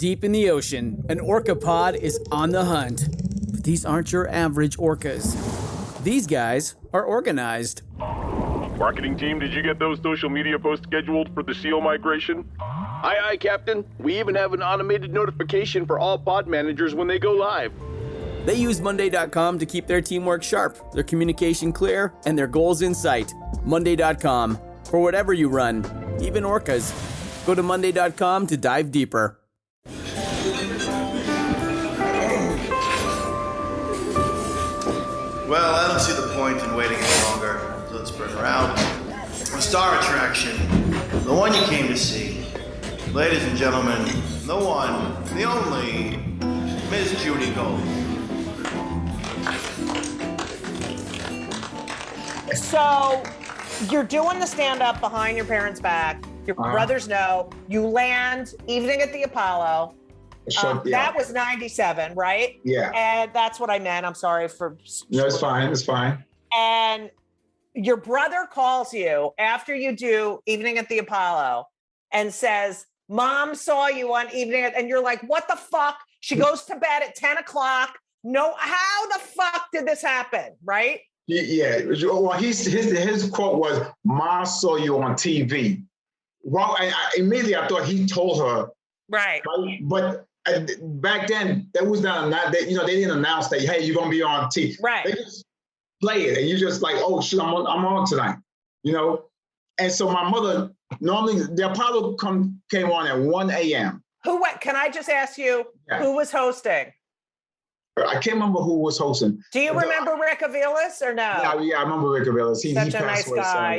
Deep in the ocean, an orca pod is on the hunt. But these aren't your average orcas. These guys are organized. Marketing team, did you get those social media posts scheduled for the SEAL migration? Aye, Captain. We even have an automated notification for all pod managers when they go live. They use Monday.com to keep their teamwork sharp, their communication clear, and their goals in sight. Monday.com. For whatever you run, even orcas. Go to Monday.com to dive deeper. Well, I don't see the point in waiting any longer. So let's bring her out. Our star attraction, the one you came to see. Ladies and gentlemen, the one, the only, Miss Judy Gold. So, you're doing the stand-up behind your parents' back. Your brothers know. You land evening at the Apollo. That was 97, right? Yeah. And that's what I meant. I'm sorry for... No, it's fine. It's fine. And your brother calls you after you do Evening at the Apollo and says, Mom saw you on Evening at... And you're like, what the fuck? She goes to bed at 10 o'clock. No, how the fuck did this happen, right? Yeah. Well, his quote was, Mom saw you on TV. Well, immediately I thought he told her. Right. But back then, that was not, they didn't announce that, hey, you're going to be on TV. Right. They just play it. And you're just like, oh, shit, I'm on tonight, And so my mother, normally, the Apollo came on at 1 a.m. Can I just ask you, who was hosting? I can't remember who was hosting. Do you remember Rick Aviles or no? Yeah, I remember Rick Aviles. Such a nice guy.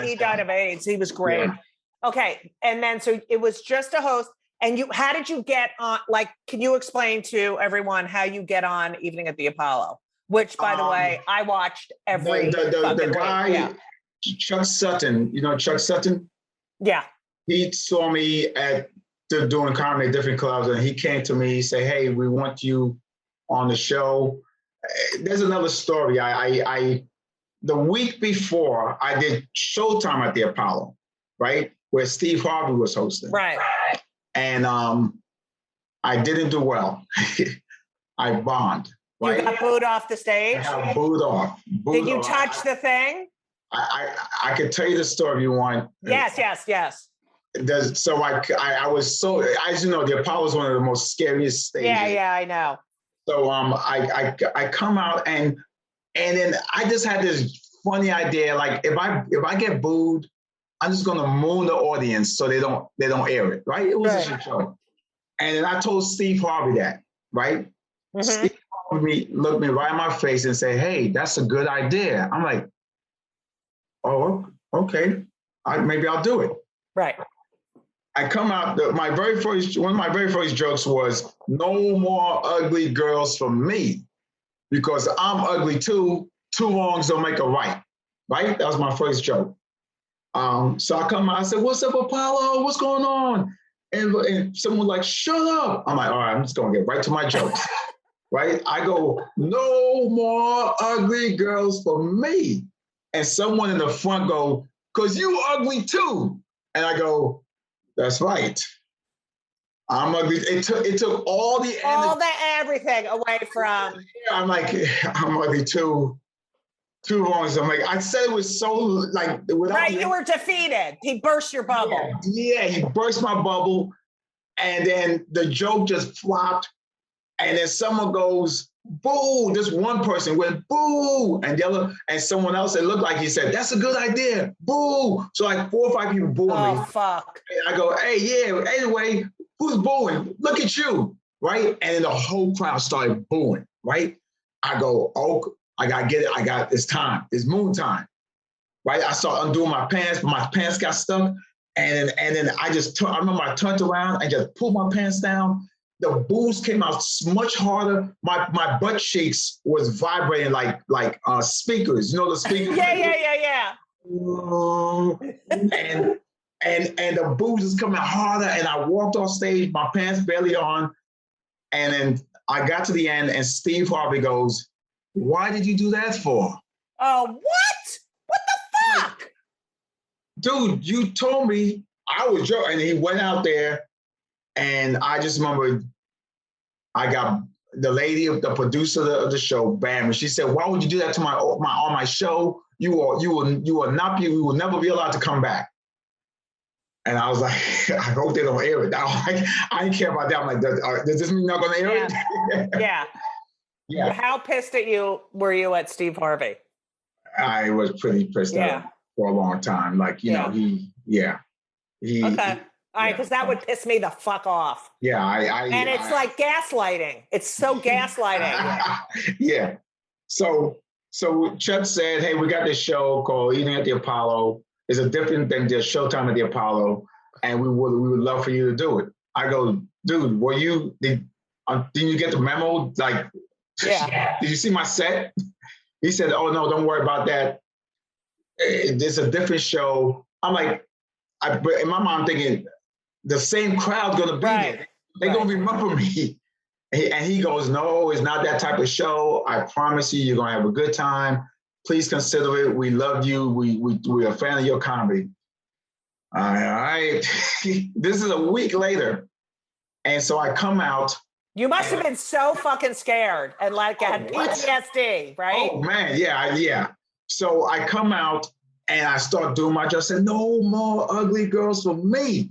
He died of AIDS. He was great. Yeah. Okay, and then so it was just a host. And how did you get on? Like, can you explain to everyone how you get on Evening at the Apollo? Which, by the way, I watched every. The guy, Chuck Sutton. You know Chuck Sutton? Yeah. He saw me doing comedy at different clubs, and he came to me. He said, "Hey, we want you on the show." There's another story. I the week before I did Showtime at the Apollo, right, where Steve Harvey was hosting. Right. And I didn't do well. I bombed. Right? You got booed off the stage? I got booed off. Did you touch the thing? I could tell you the story if you want. Yes. So I was so, as you know, the Apollo is one of the most scariest stages. Yeah, I know. So I come out and then I just had this funny idea, like if I get booed, I'm just gonna moon the audience so they don't air it, right? It was a shit show. And then I told Steve Harvey that, right? Mm-hmm. Steve Harvey looked me right in my face and said, "Hey, that's a good idea." I'm like, "Oh, okay. Maybe I'll do it." Right. I come out, one of my very first jokes was, "No more ugly girls for me, because I'm ugly too. Two wrongs don't make a right." Right? That was my first joke. So I come out, I said, "What's up, Apollo? What's going on?" And someone like, "Shut up." I'm like, all right, I'm just gonna get right to my jokes. Right? I go, "No more ugly girls for me." And someone in the front go, "'Cause you ugly too." And I go, "That's right. I'm ugly." It took all the everything away from. I'm like, I'm ugly too. Two wrongs. I'm like, I said it was so like. Right, you were defeated. He burst your bubble. Yeah, he burst my bubble, and then the joke just flopped, and then someone goes, "Boo!" This one person went, "Boo!" And the other, and someone else, it looked like he said, "That's a good idea." Boo! So like 4 or 5 people booing me. Oh fuck! And I go, "Hey, yeah. Anyway, who's booing? Look at you, right?" And then the whole crowd started booing. Right? I go, "Oh, I gotta get it. It's time. It's moon time." Right? I start undoing my pants, but my pants got stuck. And then I remember I turned around and just pulled my pants down. The boos came out much harder. My butt cheeks was vibrating like speakers. You know the speakers? Yeah. And the boos is coming harder. And I walked off stage, my pants barely on. And then I got to the end and Steve Harvey goes, "Why did you do that for?" Oh, what? What the fuck? Dude, you told me I was joking. And he went out there And I just remember I got the lady, the producer of the show, bam, and she said, "Why would you do that to my on my show? You will never be allowed to come back." And I was like, I hope they don't air it. I didn't care about that. I'm like, does this mean not going to air it? Yeah. Yeah. How pissed at you were you at Steve Harvey? I was pretty pissed at him for a long time. Like, you know, he. Okay. All right, because that would piss me the fuck off. Yeah, and it's like gaslighting. It's so gaslighting. Yeah. So Chet said, "Hey, we got this show called Eating at the Apollo. It's a different than the Showtime at the Apollo, and we would love for you to do it." I go, "Dude, didn't you get the memo? Like, did you see my set?" He said, "Oh no, don't worry about that. It's a different show." I'm like, but in my mind, I'm thinking the same crowd's gonna be there. They're gonna remember me. And he goes, "No, it's not that type of show. I promise you, you're gonna have a good time. Please consider it. We love you. We're a fan of your comedy." All right. This is a week later. And so I come out. You must have been so fucking scared and like had PTSD, right? Oh man, yeah. So I come out and I start doing my jokes. I said, "No more ugly girls for me."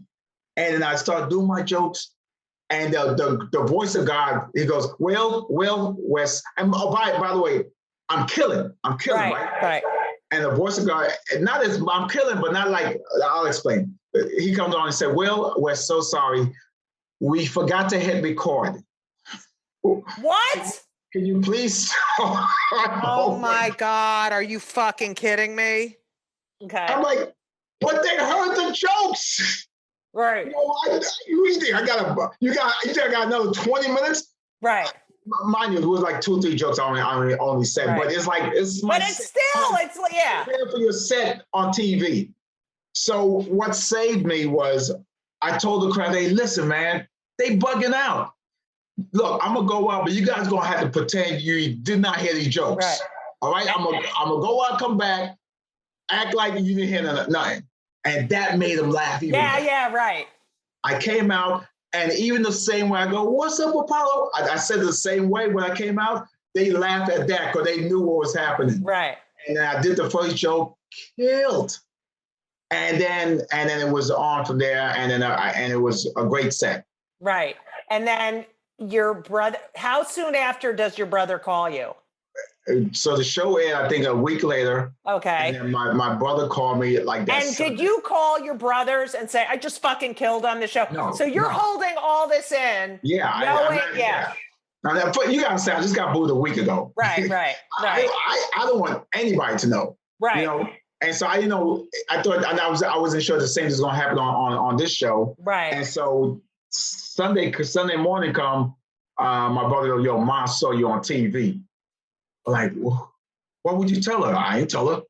And then I start doing my jokes. And the voice of God, he goes, Wil, Wes. And by the way, I'm killing, right? And the voice of God, I'm killing, but not like, I'll explain. He comes on and said, "Wil, we're so sorry. We forgot to hit record." What? Can you please? Oh my God. Are you fucking kidding me? Okay. I'm like, but they heard the jokes. Right. You know, you think I got another 20 minutes? Right. Mind you, it was like 2 or 3 jokes I only said, but it's like, it's my But it's still, it's yeah. Prepare for your set on TV. So what saved me was I told the crowd, "Hey, listen, man, they bugging out. Look, I'm gonna go out, but you guys gonna have to pretend you did not hear these jokes. Right. All right, I'm gonna go out, come back, act like you didn't hear nothing." And that made them laugh even more. Yeah, right. I came out, and even the same way I go, "What's up, Apollo?" I said the same way when I came out. They laughed at that because they knew what was happening. Right. And then I did the first joke, killed. And then it was on from there, and it was a great set. Right. And then your brother, how soon after does your brother call you? So the show aired, I think, a week later. Okay. And then my brother called me like that. And did you call your brothers and say, "I just fucking killed on the show"? No. So you're holding all this in. Yeah. Yeah. Now, you gotta say, I just got booed a week ago. Right. I don't want anybody to know. Right. You know. And so I thought, and I wasn't sure the same was gonna happen on this show. Right. And so Sunday morning come, my brother goes, "Yo, Mom saw you on TV." I'm like, "Well, what would you tell her?" I ain't tell her.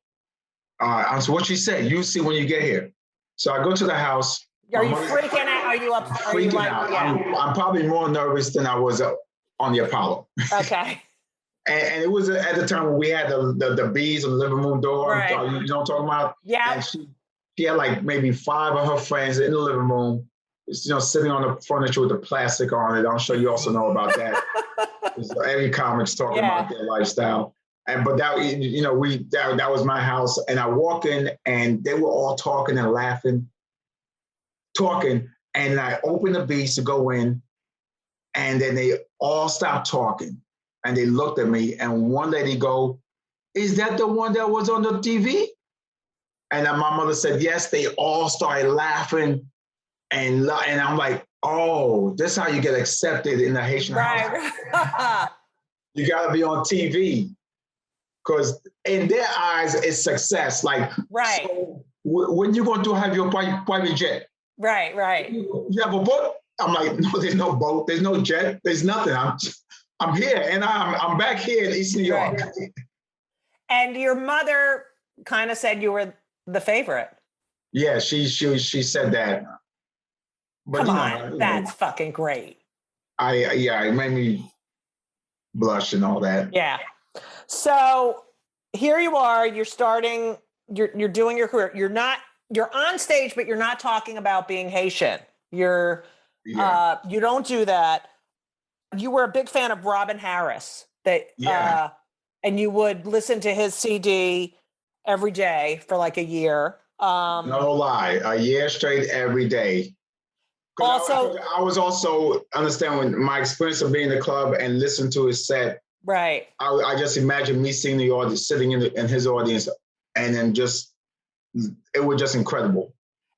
I said, "What she said? You see when you get here." So I go to the house. Are you freaking out? Are you upset? I'm freaking out. Yeah. I'm probably more nervous than I was on the Apollo. Okay. And it was at the time when we had the bees on the living room door. Right. You know what I'm talking about? Yeah. And she had like maybe 5 of her friends in the living room, sitting on the furniture with the plastic on it. I'm sure you also know about that. Every comic's talking about their lifestyle. But that was my house. And I walk in and they were all talking and laughing, and I opened the bees to go in, and then they all stopped talking. And they looked at me, and one lady go, "Is that the one that was on the TV?" And then my mother said, "Yes." They all started laughing, and I'm like, "Oh, this is how you get accepted in the Haitian house. You got to be on TV, because in their eyes, it's success. Like, right. So when you going to have your private jet? Right. You have a boat? I'm like, "No, there's no boat. There's no jet. There's nothing. I'm here, and I'm back here in East New York." Right. And your mother kind of said you were the favorite. Yeah, she said that. But, Come on, that's fucking great. It made me blush and all that. Yeah. So here you are. You're starting. You're doing your career. You're on stage, but you're not talking about being Haitian. You're Yeah. You don't do that. You were a big fan of Robin Harris. And you would listen to his CD every day for like a year. No lie, a year straight every day. Also, I was also understand when my experience of being in the club and listening to his set. Right. I just imagine me seeing the audience, sitting in his audience, and then it was just incredible.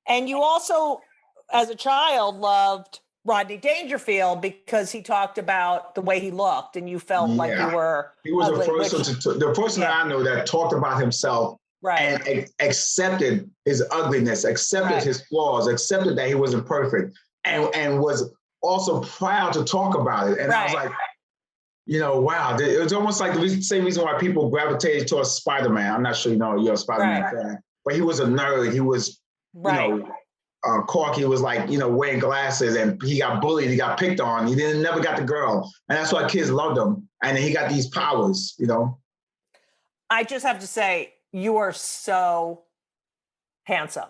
And you also, as a child, loved Rodney Dangerfield because he talked about the way he looked, and you felt like you were. He was ugly, the person that I know that talked about himself and accepted his ugliness, accepted his flaws, accepted that he wasn't perfect, and was also proud to talk about it. And I was like, wow, it was almost like the same reason why people gravitated towards Spider-Man. I'm not sure you're a Spider-Man fan, but he was a nerd. He was, Corky was like, wearing glasses, and he got bullied, he got picked on, he never got the girl. And that's why kids loved him. And then he got these powers, I just have to say, you are so handsome.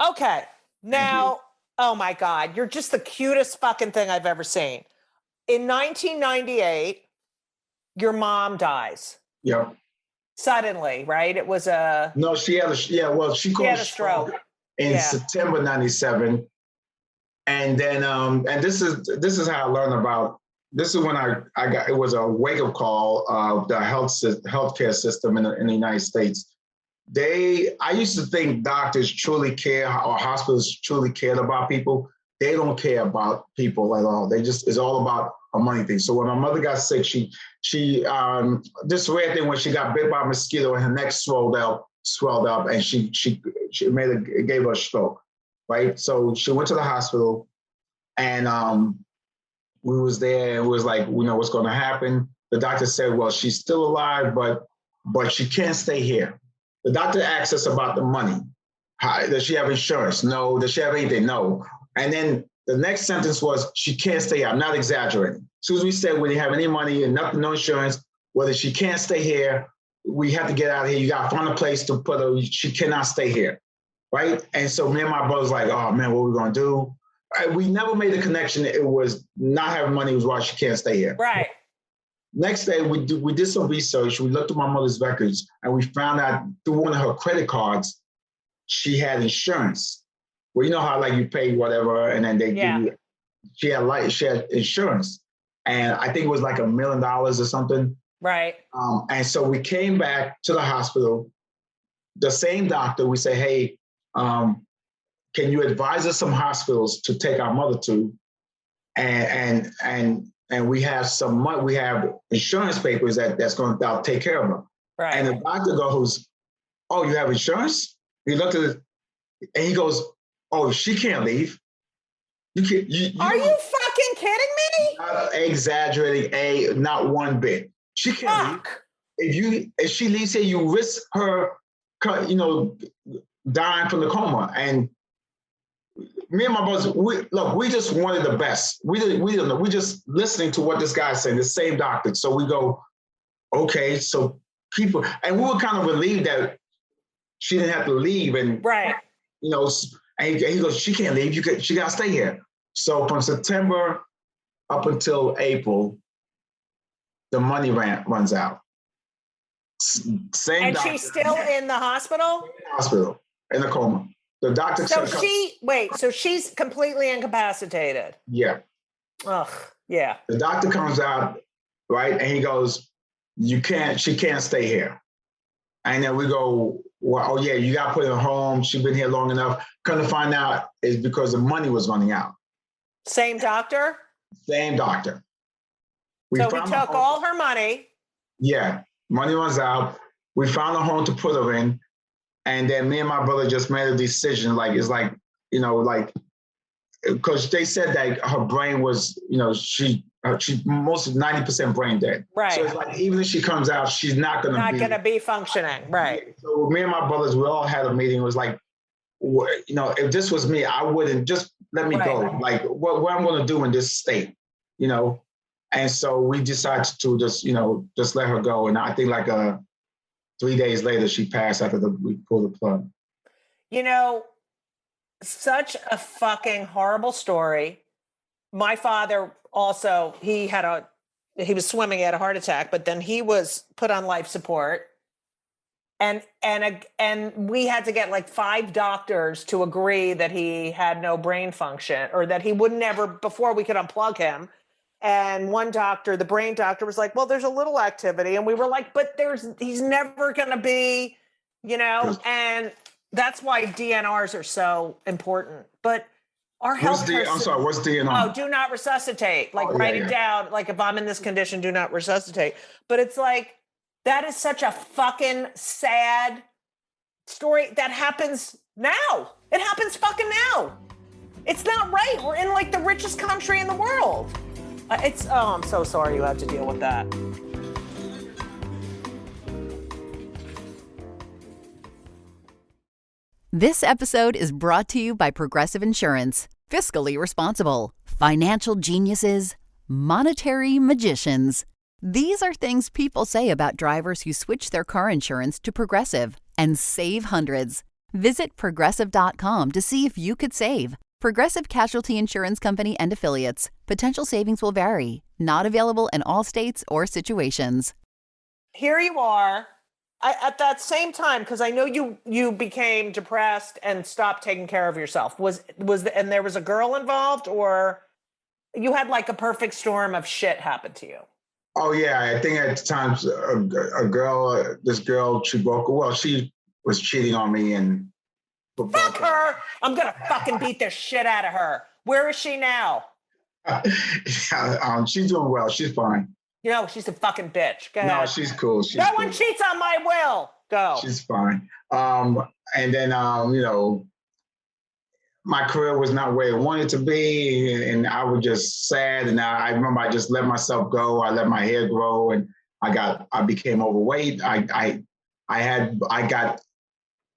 Okay. Now, oh my God, you're just the cutest fucking thing I've ever seen. In 1998, your mom dies. Yep. Suddenly, right? It was No, she had she had a stroke in September 97. And then and this is how I learned about, this is when I got, it was a wake-up call of the healthcare system in the United States. I used to think doctors truly care, or hospitals truly cared about people. They don't care about people at all. It's all about a money thing. So when my mother got sick, she this rare thing when she got bit by a mosquito and her neck swelled up, and it gave her a stroke, right? So she went to the hospital, and we was there, and it was like, we know what's going to happen. The doctor said, well, she's still alive, but she can't stay here. The doctor asked us about the money. Does she have insurance? No. Does she have anything? No. And then the next sentence was, she can't stay here. I'm not exaggerating. As soon as we said we didn't have any money and nothing, no insurance, whether she can't stay here, we have to get out of here. You got to find a place to put her. She cannot stay here, right? And so me and my brother's like, oh man, what are we going to do? We never made the connection. It was not having money was why she can't stay here. Right. Next day, we did some research. We looked at my mother's records, and we found out through one of her credit cards, she had insurance. Well, you know how like you pay whatever, and then they give you. She had insurance, and I think it was like $1 million or something. Right. And so we came back to the hospital. The same doctor. We say, hey, can you advise us some hospitals to take our mother to, and we have some money, we have insurance papers that'll take care of her. Right. And the doctor goes, oh, you have insurance? He looked at it and he goes, oh, she can't leave. You can't. Are you fucking kidding me? Not exaggerating, not one bit. She can't leave. If she leaves here, you risk her, dying from the coma. And me and my brothers, we just wanted the best. We don't know. We just listening to what this guy's saying, the same doctor. So we go, okay, so people, and we were kind of relieved that she didn't have to leave. And, and he goes, she can't leave. She got to stay here. So from September up until April, the money runs out. Same and doctor. She's still in the hospital? Hospital, in a coma. The doctor so she's completely incapacitated. Yeah. Ugh, yeah. The doctor comes out, right, and he goes, she can't stay here. And then we go, well, oh yeah, you got to put her home. She's been here long enough. Come to find out is because the money was running out. Same doctor? Same doctor. So he took all her money. Yeah, money runs out. We found a home to put her in. And then me and my brother just made a decision, because they said that her brain was, she most of 90% brain dead. Right. So it's like, even if she comes out, she's not going to be functioning. Right. So me and my brothers, we all had a meeting. It was like, if this was me, I wouldn't just let me go. Like what I'm going to do in this state, And so we decided to just let her go. And I think 3 days later, she passed after we pulled the plug. Such a fucking horrible story. my father also, he was swimming, he had a heart attack, but then he was put on life support. And we had to get like 5 doctors to agree that he had no brain function, or that he would never, before we could unplug him. And one doctor, the brain doctor, was like, well, there's a little activity. And we were like, but he's never going to be, and that's why DNRs are so important. But our healthcare. I'm sorry, what's DNR? Oh, do not resuscitate. Like write it down. Like if I'm in this condition, do not resuscitate. But it's like, that is such a fucking sad story that happens now. It happens fucking now. It's not right. We're in like the richest country in the world. I'm so sorry you had to deal with that. This episode is brought to you by Progressive Insurance. Fiscally responsible, financial geniuses, monetary magicians. These are things people say about drivers who switch their car insurance to Progressive and save hundreds. Visit Progressive.com to see if you could save. Progressive Casualty Insurance Company and Affiliates. Potential savings will vary. Not available in all states or situations. Here you are. At that same time, because I know you became depressed and stopped taking care of yourself. And there was a girl involved, or you had like a perfect storm of shit happen to you? Oh yeah, I think at times this girl, she was cheating on me and. Fuck her! I'm gonna fucking beat the shit out of her. Where is she now? She's doing well. She's fine. She's a fucking bitch. Go ahead. No, she's cool. No one cheats on my will. Go. She's fine. And then my career was not where it wanted to be, and I was just sad. And I remember I just let myself go. I let my hair grow, and I became overweight.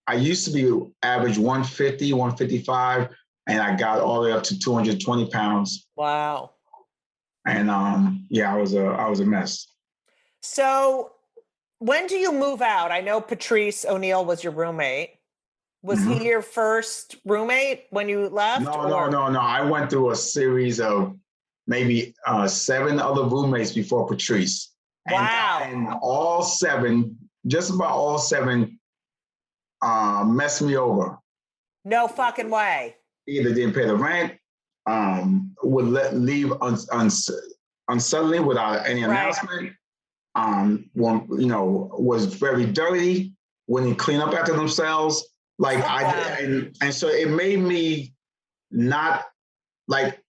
I used to be average 150, 155, and I got all the way up to 220 pounds. Wow. And I was a mess. So when do you move out? I know Patrice O'Neill was your roommate. Was he your first roommate when you left? No. I went through a series of maybe 7 other roommates before Patrice. Wow. And all 7, just about all 7, messed me over. No fucking way. Either didn't pay the rent, would leave unsuddenly without any announcement. Was very dirty, wouldn't clean up after themselves. Like and so it made me not like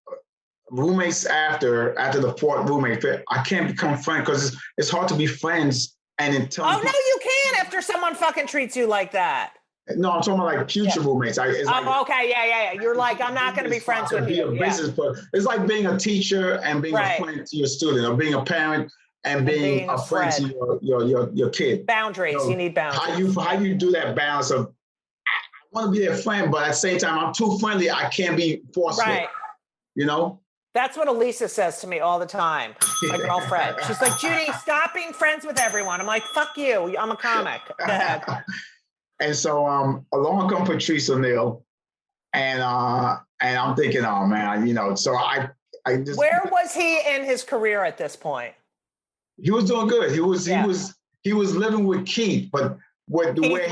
roommates after the 4th roommate. I can't become friends because it's hard to be friends and until. Oh no, you can after someone fucking treats you like that. No, I'm talking about like future roommates. Okay, yeah. You're like, I'm not going to be friends with you. It's like being a teacher and being a friend to your student, or being a parent and being a friend to your kid. Boundaries. You need boundaries. How you do that balance of I want to be their friend, but at the same time I'm too friendly. I can't be forceful. Right. That's what Elisa says to me all the time. My girlfriend. She's like, Judy, stop being friends with everyone. I'm like, fuck you. I'm a comic. Go ahead. And so along comes Patrice O'Neill, and I'm thinking, oh man, so I just. Where was he in his career at this point? He was doing good. He was living with Keith, but where he lived,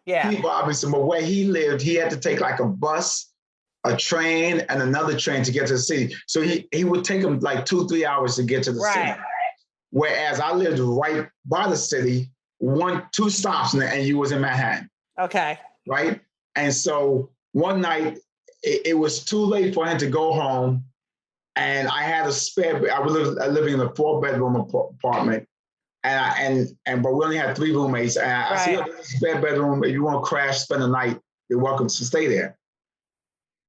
Keith Robinson, but where he lived, he had to take like a bus, a train, and another train to get to the city. So he would take him like 2-3 hours to get to the city. Whereas I lived right by the city. 1-2 stops and you was in Manhattan. Okay. Right? And so one night it was too late for him to go home. And I had a spare, I was living in a 4-bedroom apartment. But we only had 3 roommates. And I said, there's a spare bedroom. If you want to crash, spend the night, you're welcome to stay there.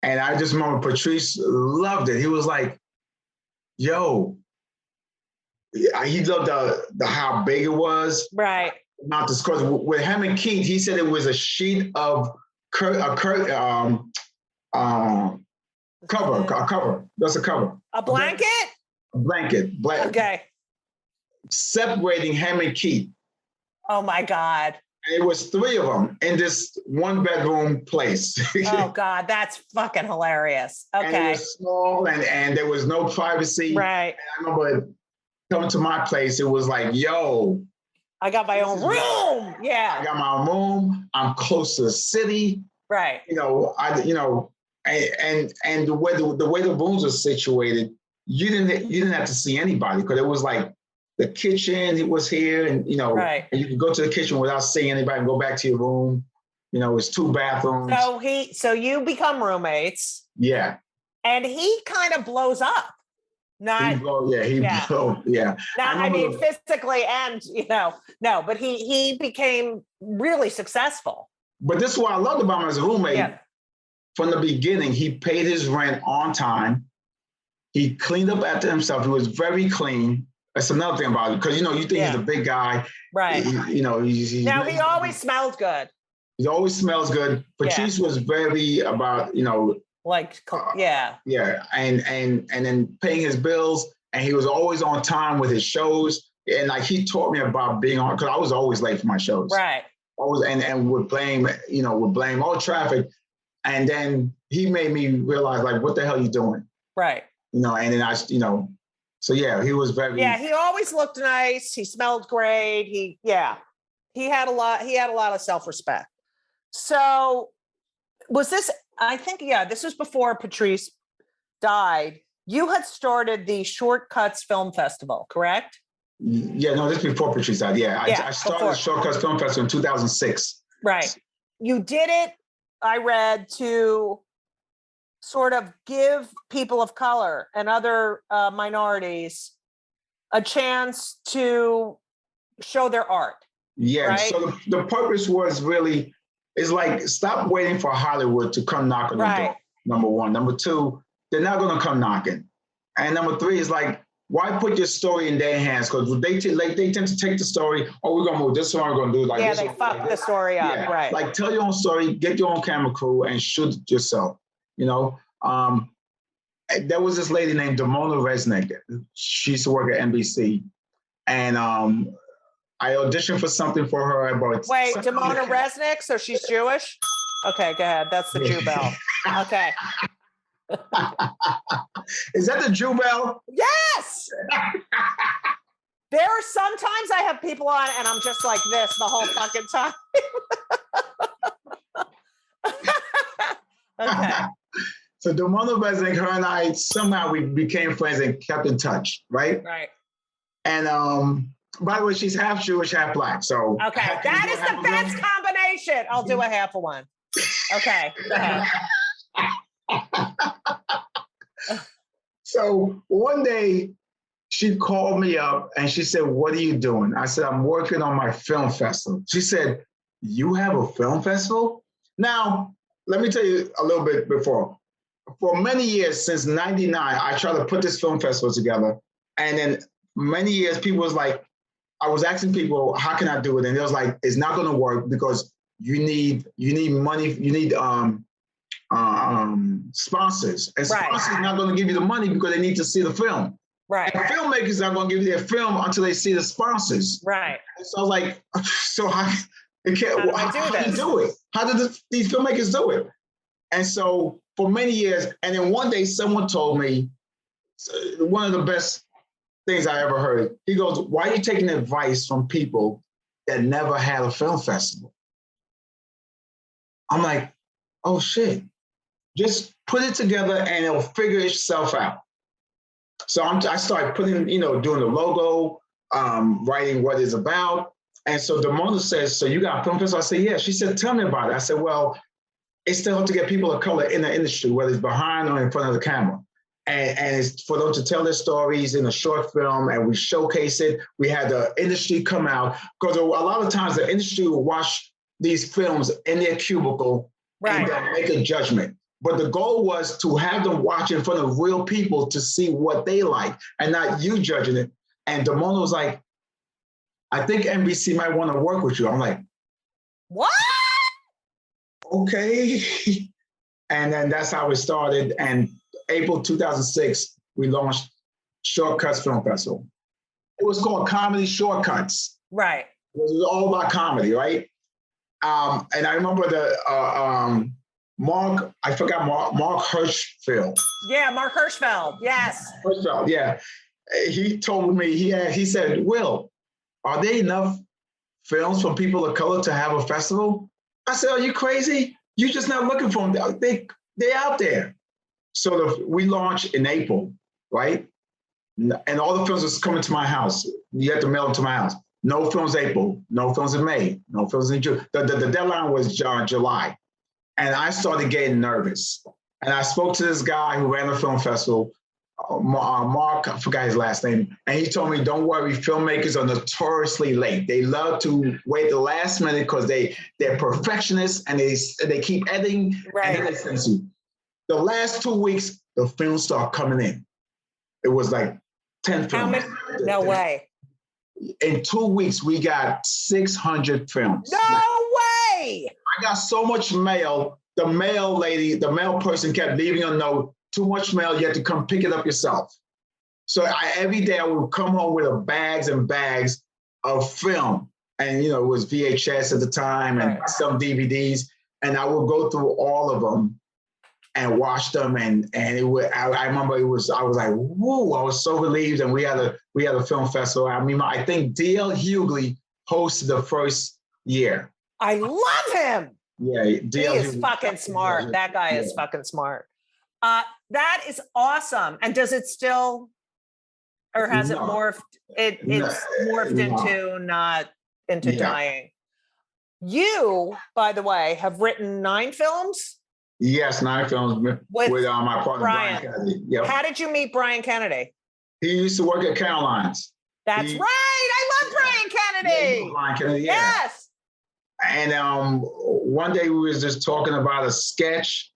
And I just remember Patrice loved it. He was like, yo, he loved the how big it was. Right. Not discuss with him and Keith. He said it was a sheet of cover. That's a cover. A blanket. A blanket. Okay. Separating him and Keith. Oh my God. And it was 3 of them in this 1-bedroom place. Oh God, that's fucking hilarious. And it Okay. was small and there was no privacy. Right. And I remember coming to my place, it was like, yo, I got my own room. Yeah. I got my own room. I'm close to the city. Right. And the way the rooms are situated, you didn't have to see anybody because it was like the kitchen was here, and right. and you could go to the kitchen without seeing anybody and go back to your room. It's 2 bathrooms. So you become roommates. Yeah. And he kind of blows up. Not yeah. Not, I mean, physically and no, but he became really successful. But this is what I loved about him as a roommate. Yeah. From the beginning, he paid his rent on time. He cleaned up after himself. He was very clean. That's another thing about it, because you think he's a big guy, right? He always smelled good. He always smells good. Patrice was very about yeah, and then paying his bills, and he was always on time with his shows, and like he taught me about being on, because I was always late for my shows, right? Always and would blame all traffic, and then he made me realize like what the hell you doing, right? And then so yeah, he was very. Yeah, he always looked nice. He smelled great. He had a lot of self-respect. So was this, I think, this was before Patrice died. You had started the Shortcuts Film Festival, correct? Yeah, no, this is before Patrice died. Yeah, I started the Shortcuts Film Festival in 2006. Right. You did it, I read, to sort of give people of color and other minorities a chance to show their art. Yeah, right? So the purpose was really, is like, stop waiting for Hollywood to come knock on the door, number one. Number two, they're not going to come knocking. And number three is like, why put your story in their hands? Because they tend to take the story, we're going to move this one, we're going to do like this. Yeah, they fuck the story up, right. Like, tell your own story, get your own camera crew, and shoot it yourself, There was this lady named Damona Resnick. She used to work at NBC. And I auditioned for something for her. Wait, Damona Resnick? So she's Jewish? Okay, go ahead. That's the Jew bell. Okay. Is that the Jew bell? Yes! There are sometimes I have people on and I'm just like this the whole fucking time. Okay. So Damona Resnick, her and I, somehow we became friends and kept in touch, right? Right. And by the way, she's half Jewish, half Black. So okay, that is the best combination. I'll do a half of one. Okay, go ahead. So one day she called me up and she said, "What are you doing?" I said, "I'm working on my film festival." She said, "You have a film festival?" Now, let me tell you a little bit before. For many years, since '99, I tried to put this film festival together. And then many years, people was like, I was asking people, how can I do it? And it was like, it's not going to work because you need money, you need sponsors. And sponsors are not going to give you the money because they need to see the film. Right. And filmmakers are not going to give you their film until they see the sponsors. Right. And so I was like, so how do you do it? How did these filmmakers do it? And so for many years, and then one day someone told me, one of the best things I ever heard, he goes, "Why are you taking advice from people that never had a film festival?" I'm like, oh shit, just put it together and it'll figure itself out. So I started putting, doing the logo, writing what it's about. And so Damona says, "So you got a film festival?" I said, "Yeah." She said, "Tell me about it." I said, "Well, it's still to get people of color in the industry, whether it's behind or in front of the camera. And it's for them to tell their stories in a short film, and we showcase it. We had the industry come out, because a lot of times the industry will watch these films in their cubicle and they'll make a judgment. But the goal was to have them watch in front of real people to see what they like and not you judging it." And Damona was like, "I think NBC might want to work with you." I'm like, what? Okay. And then that's how it started. And April 2006, we launched Shortcuts Film Festival. It was called Comedy Shortcuts. Right. It was all about comedy, right? And I remember I forgot Mark Hirschfeld. Yeah, Mark Hirschfeld. Yes. Hirschfeld, yeah. He told me, he said, Wil, are there enough films from people of color to have a festival? I said, are you crazy? You're just not looking for them. They're out there. So we launched in April, right? And all the films was coming to my house. You had to mail them to my house. No films April, no films in May, no films in June. The deadline was July. And I started getting nervous. And I spoke to this guy who ran the film festival, Mark, I forgot his last name. And he told me, don't worry, filmmakers are notoriously late. They love to wait the last minute because they're perfectionists and they keep editing. Right. And then they censor you. The last 2 weeks, the films start coming in. It was like 10 films. No way. In 2 weeks, we got 600 films. No way! I got so much mail. The mail person kept leaving a note. Too much mail, you had to come pick it up yourself. So every day I would come home with bags and bags of film. And, it was VHS at the time and some DVDs. And I would go through all of them and watch them. And it would, I remember I was like, whoa, I was so relieved. And we had a film festival. I mean, I think D.L. Hughley hosted the first year. I love him. Yeah. He is fucking smart. That guy is fucking smart. That is awesome. And does it still, or has it morphed? It's morphed into not into dying. You, by the way, have written 9 films? Yes, 9 films with my partner, Brian Kennedy. Yep. How did you meet Brian Kennedy? He used to work at Caroline's. That's right. I love Brian Kennedy. Brian Kennedy, yeah. Yes. And one day we was just talking about a sketch,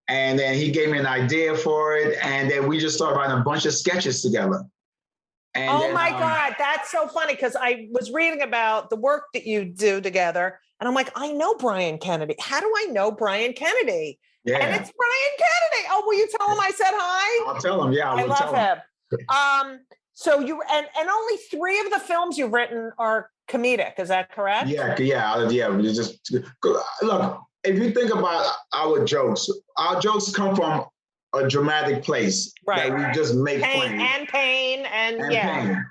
and then he gave me an idea for it, and then we just started writing a bunch of sketches together. And my God, that's so funny, because I was reading about the work that you do together, and I'm like, I know Brian Kennedy. How do I know Brian Kennedy? Yeah. And it's Brian Kennedy. Oh, will you tell him I said hi? I'll tell him, yeah. I love him. So you and only 3 of the films you've written are comedic, is that correct? Yeah. Just look, if you think about our jokes come from a dramatic place, right? That we just make pain and pain.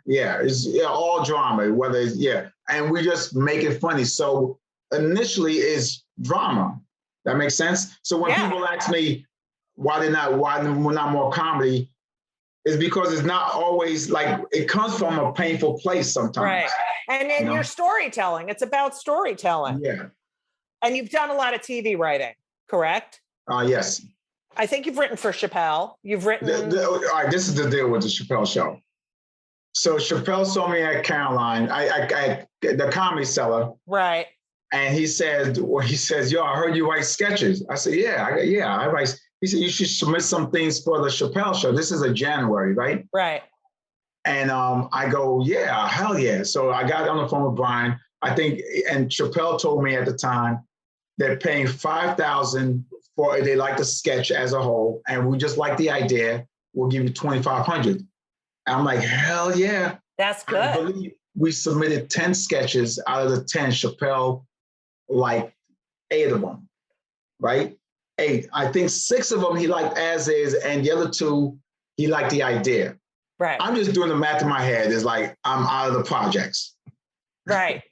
Yeah, it's all drama. Whether it's and we just make it funny. So initially, it's drama. That makes sense. So when people ask me why we're not more comedy, is because it's not always like it comes from a painful place sometimes. Right. And then your storytelling. It's about storytelling. Yeah. And you've done a lot of TV writing, correct? Yes. I think you've written for Chappelle. You've written. All right, this is the deal with the Chappelle show. So Chappelle saw me at Caroline, I the Comedy Cellar. Right. And he says, yo, I heard you write sketches. I said, I write. He said, you should submit some things for the Chappelle show. This is a January, right? Right. And I go, yeah, hell yeah. So I got on the phone with Brian, I think, and Chappelle told me at the time they're paying $5,000 for, they like the sketch as a whole, and we just like the idea, we'll give you $2,500. I'm like, hell yeah. That's good. I believe we submitted 10 sketches. Out of the 10, Chappelle liked 8 of them, right? 8. I think 6 of them he liked as is, and the other 2, he liked the idea. Right. I'm just doing the math in my head. It's like, I'm out of the projects. Right.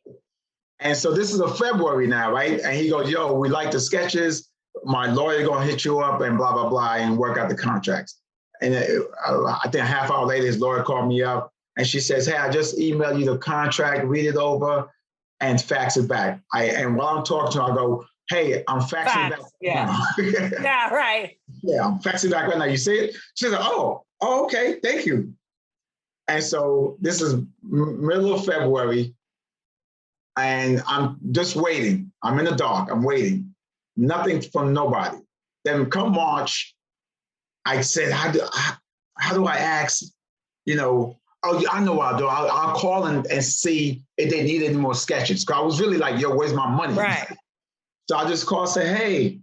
And so this is a February now, right? And he goes, yo, we like the sketches. My lawyer going to hit you up and blah, blah, blah, and work out the contracts. And I think a half hour later, his lawyer called me up and she says, hey, I just emailed you the contract, read it over and fax it back. And while I'm talking to her, I go, hey, I'm faxing back. Yeah. Yeah, right. Yeah, I'm faxing back right now. You see it? She said, oh, okay, thank you. And so this is middle of February and I'm just waiting. I'm in the dark, I'm waiting. Nothing from nobody. Then come March, I said, how do I ask, oh, I know what I'll do. I'll call and see if they need any more sketches. Because I was really like, yo, where's my money? Right. So I just call and say, hey,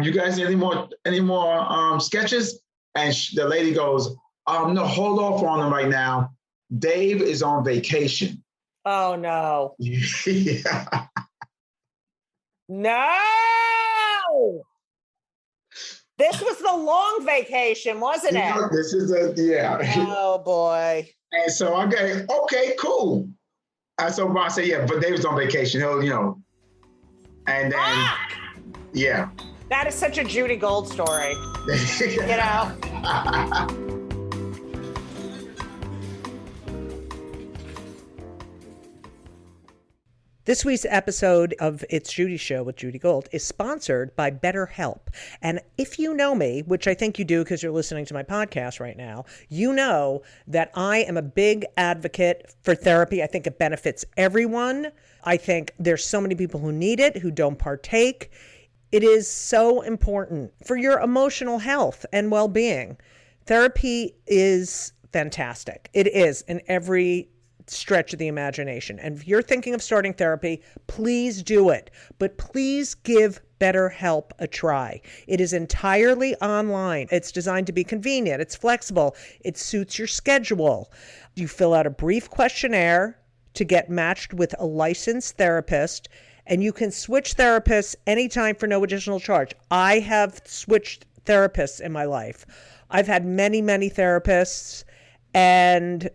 you guys need any more sketches? And the lady goes, no, hold off on them right now. Dave is on vacation. Oh, no. Yeah. No. This was the long vacation, wasn't it? This is Oh boy. And so I go, okay, cool. And so Ron said, yeah, but David's on vacation. He'll, and then, yeah. That is such a Judy Gold story. You know? This week's episode of It's Judy Show with Judy Gold is sponsored by BetterHelp. And if you know me, which I think you do because you're listening to my podcast right now, you know that I am a big advocate for therapy. I think it benefits everyone. I think there's so many people who need it, who don't partake. It is so important for your emotional health and well-being. Therapy is fantastic. It is in every stretch of the imagination. And if you're thinking of starting therapy, please do it. But please give BetterHelp a try. It is entirely online. It's designed to be convenient. It's flexible. It suits your schedule. You fill out a brief questionnaire to get matched with a licensed therapist, and you can switch therapists anytime for no additional charge. I have switched therapists in my life. I've had many, many therapists, and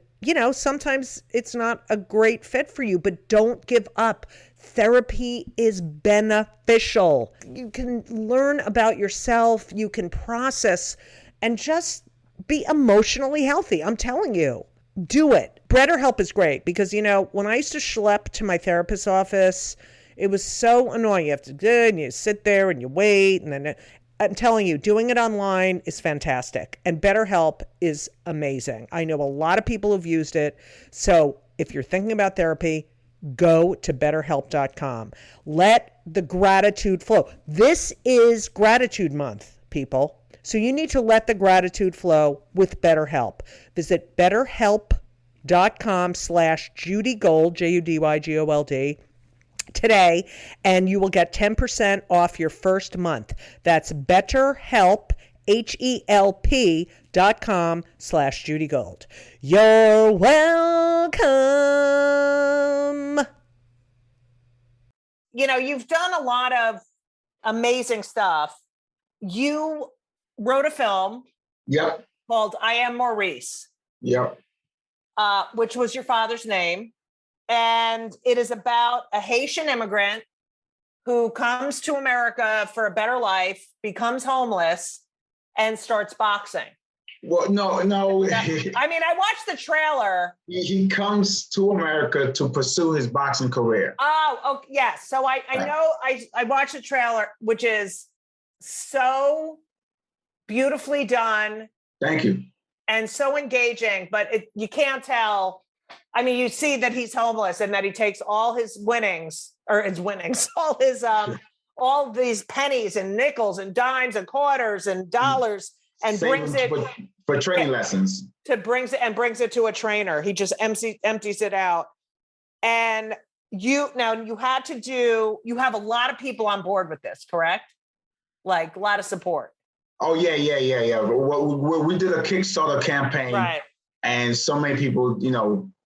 sometimes it's not a great fit for you, but don't give up. Therapy is beneficial. You can learn about yourself, you can process, and just be emotionally healthy. I'm telling you, do it. BetterHelp is great because, when I used to schlep to my therapist's office, it was so annoying. You have to do it, and you sit there and you wait, and then I'm telling you, doing it online is fantastic. And BetterHelp is amazing. I know a lot of people who've used it. So if you're thinking about therapy, go to BetterHelp.com. Let the gratitude flow. This is Gratitude Month, people. So you need to let the gratitude flow with BetterHelp. Visit BetterHelp.com/JudyGold, JudyGold, today, and you will get 10% off your first month. That's BetterHelp, HELP.com/JudyGold. You're welcome. You've done a lot of amazing stuff. You wrote a film called I Am Maurice. Which was your father's name. And it is about a Haitian immigrant who comes to America for a better life, becomes homeless, and starts boxing. Well, no. I watched the trailer. He comes to America to pursue his boxing career. Oh, yes. So I know I watched the trailer, which is so beautifully done. Thank you. And so engaging, but you can't tell. You see that he's homeless and that he takes all his winnings, all these pennies and nickels and dimes and quarters and dollars and brings it for training lessons. Brings it to a trainer. He just empties it out. And you have a lot of people on board with this, correct? Like a lot of support. Oh yeah. We did a Kickstarter campaign. Right. And so many people,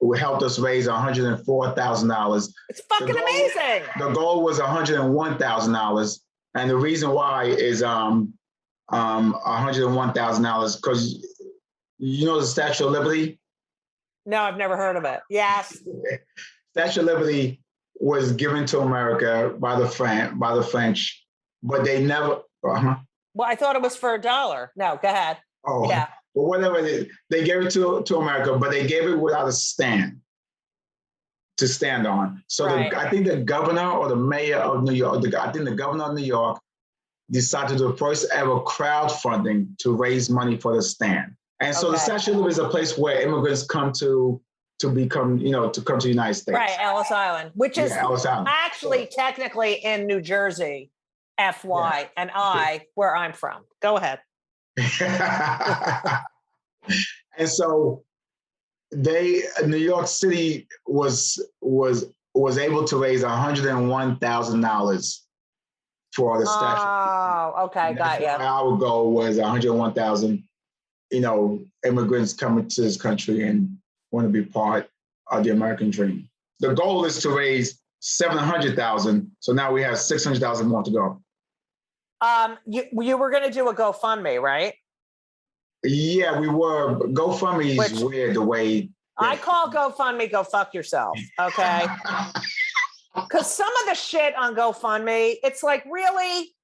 who helped us raise $104,000. It's fucking amazing. The goal was $101,000. And the reason why is $101,000 because the Statue of Liberty? No, I've never heard of it. Yes. Statue of Liberty was given to America by the French, but they never. Well, I thought it was for $1. No, go ahead. Oh, yeah. But whatever, they gave it to America, but they gave it without a stand to stand on. So right. I think the governor or the mayor of New York, I think the governor of New York decided to do the first ever crowdfunding to raise money for the stand. And so the Statue of Liberty is a place where immigrants come to become, to come to the United States. Right, Ellis Island, which is Ellis Island. actually technically in New Jersey, FY, and where I'm from. Go ahead. And so New York City was able to raise $101,000 for the statue. Oh, okay, got you. Our goal was 101,000, immigrants coming to this country and want to be part of the American dream. The goal is to raise 700,000. So now we have 600,000 more to go. You were going to do a GoFundMe, right? Yeah, we were. GoFundMe is weird the way. I call GoFundMe, go fuck yourself. Okay. Because some of the shit on GoFundMe, it's like, really?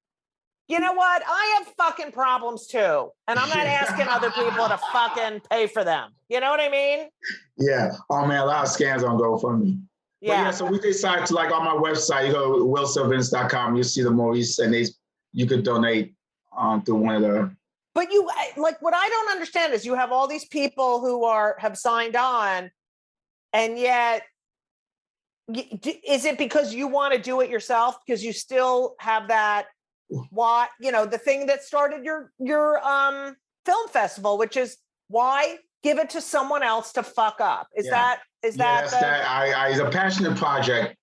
You know what? I have fucking problems too. And I'm not asking other people to fucking pay for them. You know what I mean? Yeah. Oh man, a lot of scams on GoFundMe. Yeah. So we decided to, like, on my website, you go to wilsylvince.com, you see the movies, and you could donate to one of the. But like, what I don't understand is you have all these people who have signed on, and yet, is it because you want to do it yourself? Because you still have that, the thing that started your film festival, which is why give it to someone else to fuck up? It's a passionate project.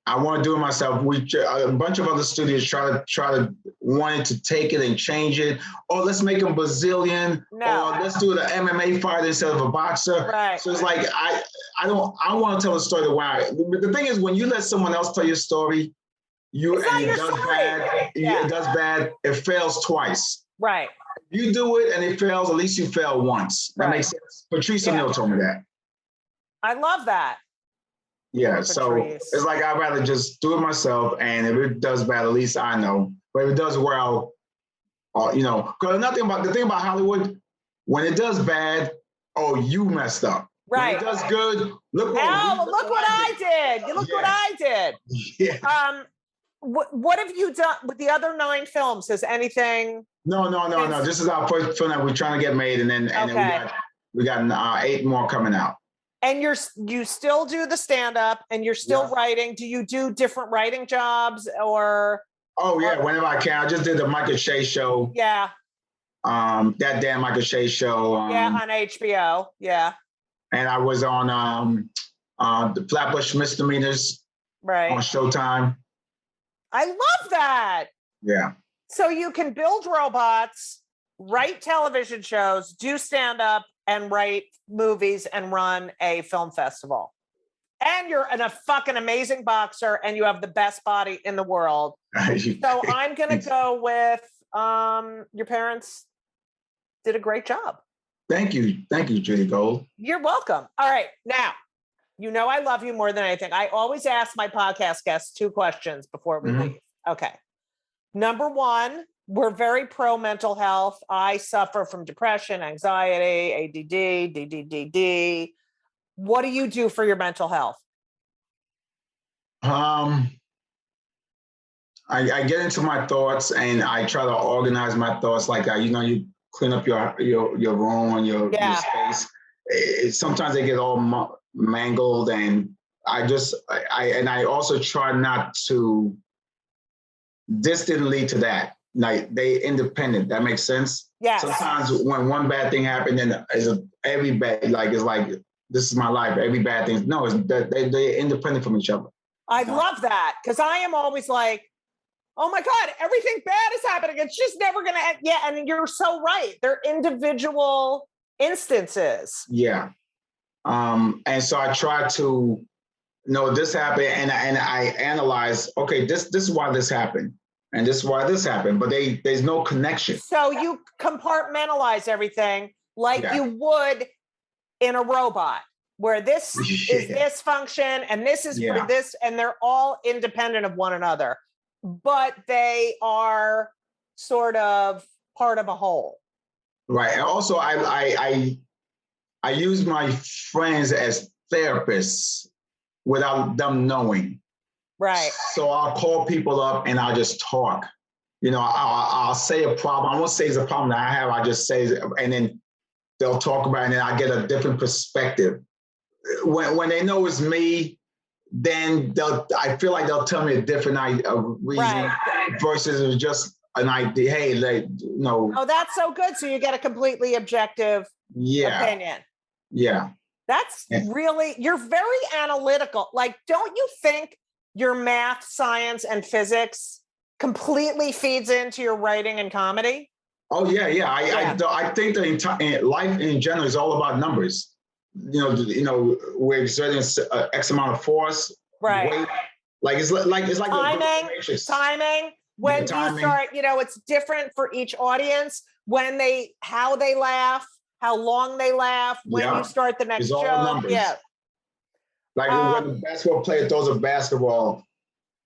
I want to do it myself. A bunch of other studios try to wanted to take it and change it. Or let's make him Brazilian. No. Or let's do the MMA fighter instead of a boxer. Right. So it's like I want to tell a story the way but the thing is, when you let someone else tell your story, it does bad. It fails twice. Right. You do it and it fails. At least you fail once. That makes sense. Patrice O'Neal told me that. I love that. Yeah, so it's like I'd rather just do it myself, and if it does bad, at least I know. But if it does well, because the thing about Hollywood, when it does bad, you messed up. Right. When it does good, look what I did. Look what I did. Yeah. What have you done with the other 9 films? Has anything? No. This is our first film that we're trying to get made, and then we got 8 more coming out. And you still do the stand-up, and you're still writing. Do you do different writing jobs or? Oh yeah, whenever I can. I just did the Michael Che show. Yeah. That damn Michael Che show. On HBO. Yeah. And I was on the Flatbush Misdemeanors. Right. On Showtime. I love that. Yeah. So you can build robots, write television shows, do stand-up, and write movies and run a film festival. And you're a fucking amazing boxer, and you have the best body in the world. So I'm going to go with your parents did a great job. Thank you, Judy Gold. You're welcome. All right. Now, I love you more than anything. I always ask my podcast guests 2 questions before we leave. Okay. Number 1, we're very pro mental health. I suffer from depression, anxiety, ADD, DDD. What do you do for your mental health? I get into my thoughts, and I try to organize my thoughts. Like you clean up your room and your space. Sometimes they get all mangled, and I also try not to. This didn't lead to that. Like, they independent. That makes sense. Yes. Sometimes when one bad thing happened, then every bad, it's like this is my life. Every bad thing. No, they're independent from each other. I love that, because I am always like, oh my God, everything bad is happening. It's just never gonna end. Yeah, and you're so right. They're individual instances. Yeah. And so I try to know this happened, and I analyze. Okay, this is why this happened. And this is why this happened, but there's no connection. So you compartmentalize everything like you would in a robot, where this is this function and this is for this, and they're all independent of one another, but they are sort of part of a whole. Right. And also, I use my friends as therapists without them knowing. Right. So I'll call people up and I'll just talk. I'll say a problem. I won't say it's a problem that I have. I just say, and then they'll talk about it, and then I get a different perspective. When they know it's me, then I feel like they'll tell me a different reason versus it was just an idea. Hey, Oh, that's so good. So you get a completely objective opinion. Yeah. That's really, you're very analytical. Like, don't you think your math, science, and physics completely feeds into your writing and comedy? Oh yeah. I think the entire life in general is all about numbers. We're exerting X amount of force, weight, Like it's like timing. When you start, it's different for each audience. How they laugh, how long they laugh, when you start the next joke. Numbers. Yeah. Like when the basketball player throws a basketball,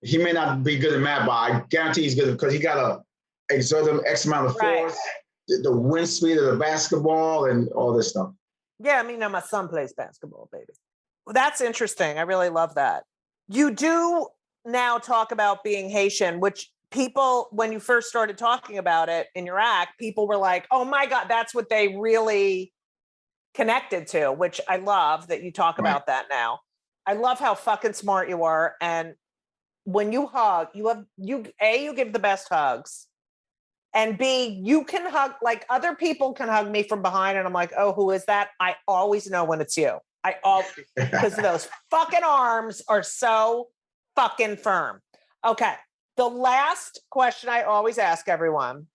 he may not be good at math, but I guarantee he's good because he got to exert X amount of force, the wind speed of the basketball, and all this stuff. Yeah, my son plays basketball, baby. Well, that's interesting. I really love that. You do now talk about being Haitian, which people, when you first started talking about it in your act, people were like, oh my God, that's what they really connected to, which I love that you talk about that now. I love how fucking smart you are. And when you hug, you give the best hugs. And B, you can hug, like other people can hug me from behind and I'm like, oh, who is that? I always know when it's you. Because those fucking arms are so fucking firm. Okay. The last question I always ask everyone.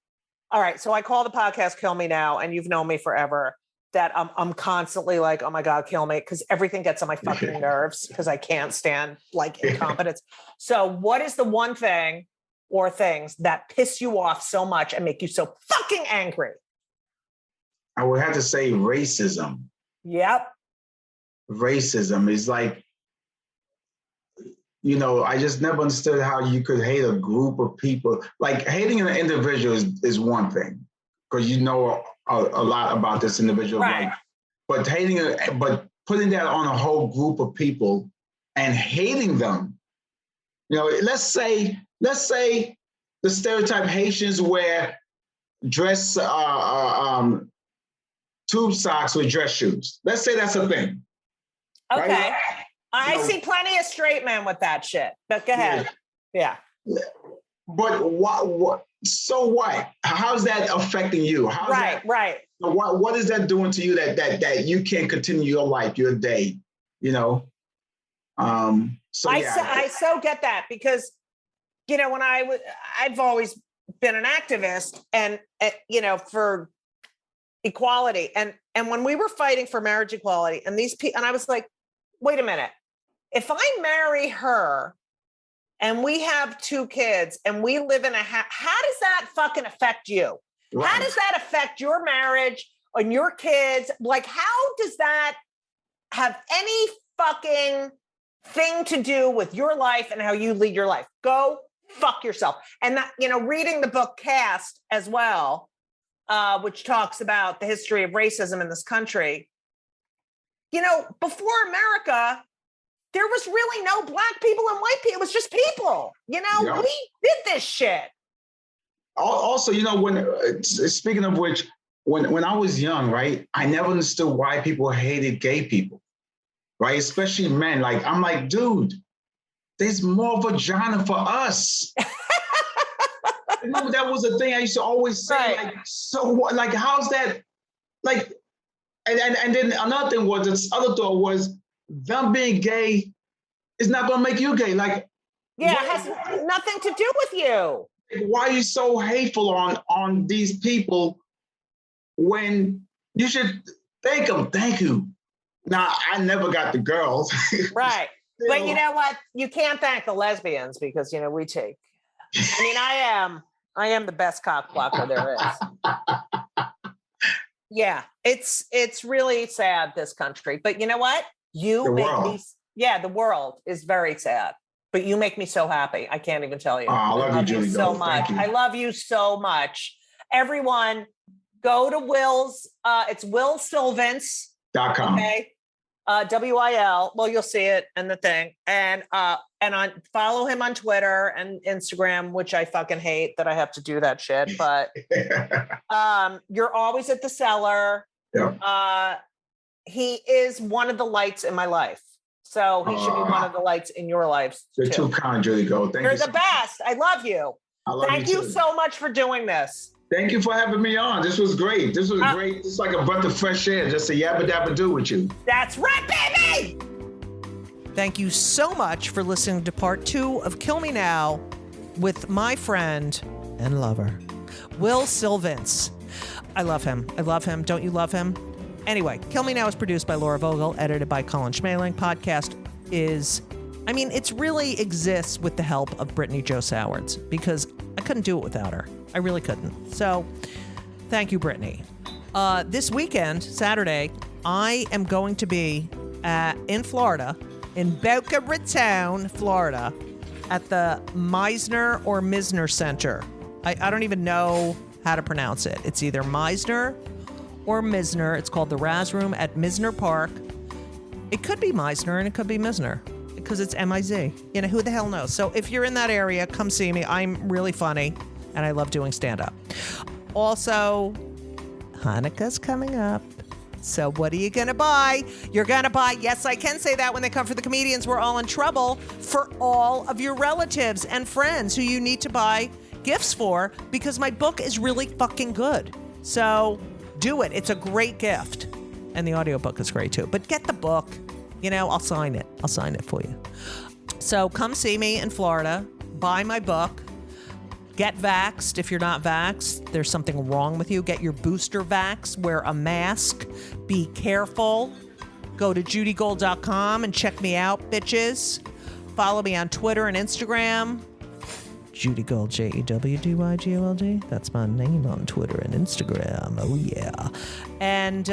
All right. So I call the podcast Kill Me Now, and you've known me forever, that I'm constantly like, oh my God, kill me. Because everything gets on my fucking nerves because I can't stand like incompetence. So what is the one thing or things that piss you off so much and make you so fucking angry? I would have to say racism. Yep. Racism is like, I just never understood how you could hate a group of people. Like hating an individual is one thing, because you know a lot about this individual. Right. But but putting that on a whole group of people and hating them, let's say the stereotype Haitians wear dress tube socks with dress shoes. Let's say that's a thing. Okay. Right? I see plenty of straight men with that shit, but go ahead. Yeah. But what? So what? How's that affecting you? Right. What is that doing to you that you can't continue your life, your day? I so get that because, when I've always been an activist and for equality, and when we were fighting for marriage equality, and these people, and I was like, wait a minute. If I marry her and we have 2 kids and we live in a house, how does that fucking affect you? Right. How does that affect your marriage and your kids? Like, how does that have any fucking thing to do with your life and how you lead your life? Go fuck yourself. And that, reading the book Caste as well, which talks about the history of racism in this country. Before America, there was really no black people and white people. It was just people. We did this shit. Also, when speaking of which, when I was young, right, I never understood why people hated gay people, right? Especially men. Like, I'm like, dude, there's more vagina for us. That was a thing I used to always say. Right. Like, so what? Like, how's that? Like, and then another thing was, this other thought was, them being gay is not going to make you gay. Like, it has nothing to do with you. Why are you so hateful on these people when you should thank them? Thank you. Now, I never got the girls. Right. But you know what? You can't thank the lesbians because, we take. I am the best cock blocker there is. Yeah, it's really sad, this country. But you know what? The world is very sad, but you make me so happy. I can't even tell you. Oh, I love you, Judy, so much. I love you so much. Everyone, go to Wil's. It's WilSylvince.com. Okay. WIL. Well, you'll see it in the thing. And follow him on Twitter and Instagram, which I fucking hate that I have to do that shit. But you're always at the cellar. Yeah. He is one of the lights in my life. So he should be one of the lights in your lives. You're too kind, Judy Gold. You're the best. I love you. Thank you so much for doing this. Thank you for having me on. This was great. This was great. It's like a breath of fresh air just to yabba dabba do with you. That's right, baby. Thank you so much for listening to part 2 of Kill Me Now with my friend and lover, Wil Sylvince. I love him. Don't you love him? Anyway, Kill Me Now is produced by Laura Vogel, edited by Colin Schmaling. Podcast is I mean, it really exists with the help of Brittany Jo Sowards, because I couldn't do it without her. I really couldn't. So thank you, Brittany. This weekend, Saturday, I am going to be in Florida, in Boca Raton, Florida, at the Meisner or Misner Center. I don't even know how to pronounce it. It's either Meisner or Misner. It's called the Raz Room at Misner Park. It could be Meisner and it could be Misner because it's M-I-Z. You know, who the hell knows? So if you're in that area, come see me. I'm really funny and I love doing stand-up. Also, Hanukkah's coming up. So what are you going to buy? You're going to buy, yes, I can say that when they come for the comedians, we're all in trouble, for all of your relatives and friends who you need to buy gifts for, because my book is really fucking good. So do it. It's a great gift. And the audiobook is great too. But get the book. You know, I'll sign it. I'll sign it for you. So come see me in Florida. Buy my book. Get vaxxed if you're not vaxxed. There's something wrong with you. Get your booster vax. Wear a mask. Be careful. Go to judygold.com and check me out, bitches. Follow me on Twitter and Instagram. Judy Gold, JEWDYGOLD. That's my name on Twitter and Instagram. Oh, yeah. And,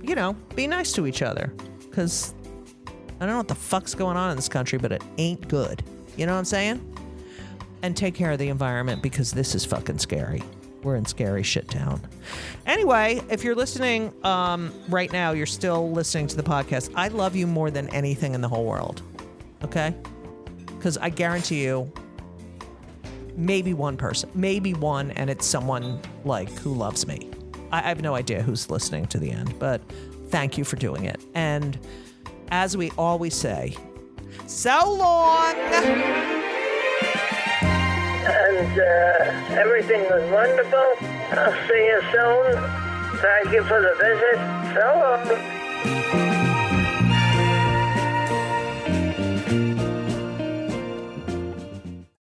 you know, be nice to each other. Because I don't know what the fuck's going on in this country, but it ain't good. You know what I'm saying? And take care of the environment, because this is fucking scary. We're in scary shit town. Anyway, if you're listening right now, you're still listening to the podcast, I love you more than anything in the whole world. Okay? Because I guarantee you, maybe one person, maybe one, and it's someone like who loves me. I have no idea who's listening to the end, but thank you for doing it. And as we always say, so long. And everything was wonderful. I'll see you soon. Thank you for the visit. So long.